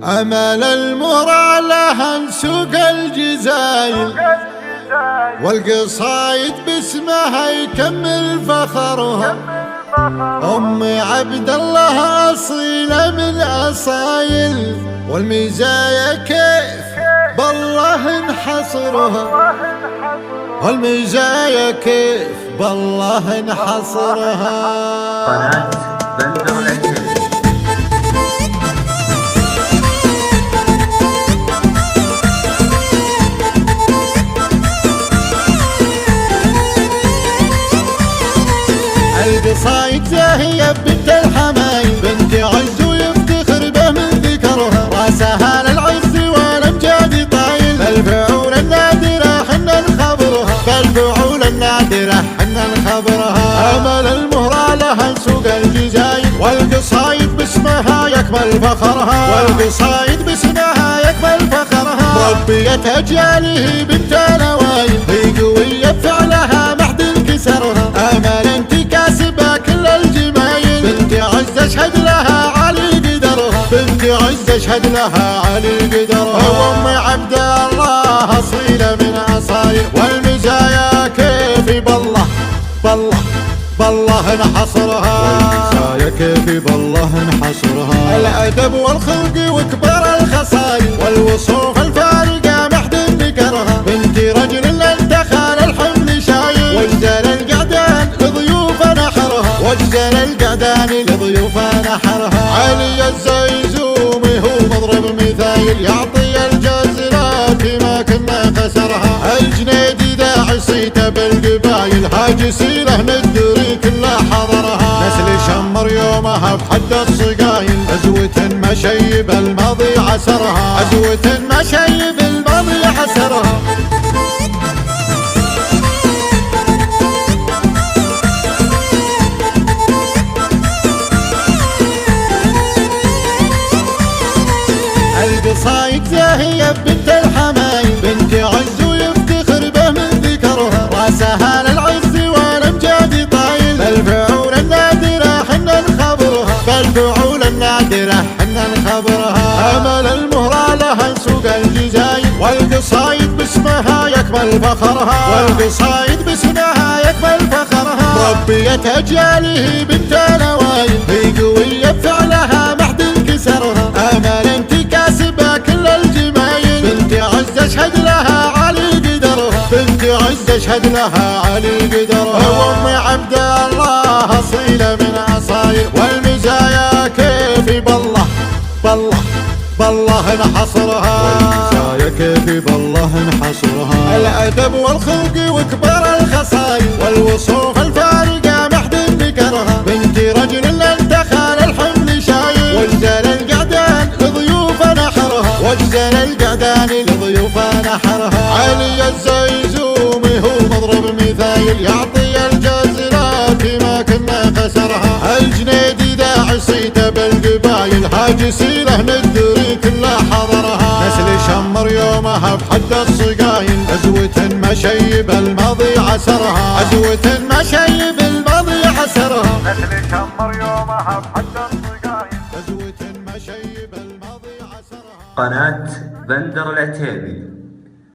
أمل المرى لها سوق الجزايل، والقصايد باسمها يكمل فخرها. أم عبد الله أصيلة من أصايل، والمزايا كيف بالله نحصرها. والمزايا كيف بالله نحصرها. قناة بندر العتيبي. القصايد زاهية بنت الحمايل، بنت عز ويفتخر به من ذكرها. راسها للعز والامجاد طايل، بالفعول النادرة حنا نخبرها. بالفعول النادرة حنا نخبرها. امل المهرة لها سوق الجزايل، والقصايد باسمها يكمل فخرها. والقصايد باسمها يكمل فخرها. ربية اجياله بنت نوايل، هي قوية بفعلها محد انكسرها. امل اشهد لها علي قدرها. بنت عز اشهد لها علي قدرها. وام عبد الله اصيله من اصايل، والمزايا كيف بالله بالله نحصرها. والمزايا كيف بالله نحصرها. الادب والخلق وكبر الخصايل، والوصوف الفارقه محد ذكرها. بنت رجل انتخل الحمل شايل، وجزل القعدان لضيوف نحرها. وجزل القعدان لضيوف نحرها. علي الزيزومي هو مضرب مثايل، يعطي الجزلات ما كنا خسرها. الجنيدي داعي صيته بالقبايل، هاجي سيله ندري كله حضرها. نسل شمر يومها بحد الصقايل، عزوة مشيب الماضي عسرها. عزوة مشيب الماضي عسرها. القصايد زاهية بنت الحمايل، بنت عز ويفتخر به من ذكرها. راسها للعز والامجاد طايل، بالفعول النادرة حنا نخبرها. بالفعول النادرة حنا نخبرها. امل المهرة لها سوق الجزايل، والقصايد باسمها يكمل فخرها. والقصايد باسمها يكمل فخرها. ربية اجياله بنت نوايل، هي قوية بفعلها محد انكسرها. امل اشهد لها علي قدرها. بنت عز اشهد لها علي قدرها. وام عبد الله اصيله من اصايل، والمزايا كيف بالله نحصرها. والمزايا كيف بالله نحصرها. الادب والخلق وكبر الخصايل، والوصوف الفارقه محد ذكرها. بنت رجل انتخل الحمل شايل، وجزل القعدان لضيوف نحرها. وجزل القعدان لضيوف نحرها. علي الزيزومي هو مضرب مثايل، يعطي الجزلات ما كنا خسرها. الجنيدي داعي صيته بالقبايل، هاجي سيله ندري كله حضرها. نسل شمر يومها بحد الصقايل، عزوة مشيب الماضي عسرها. عزوة مشيب الماضي عسرها. نسل شمر يومها بحد الصقايل، عزوة مشيب الماضي عسرها. قناة بندر العتيبي.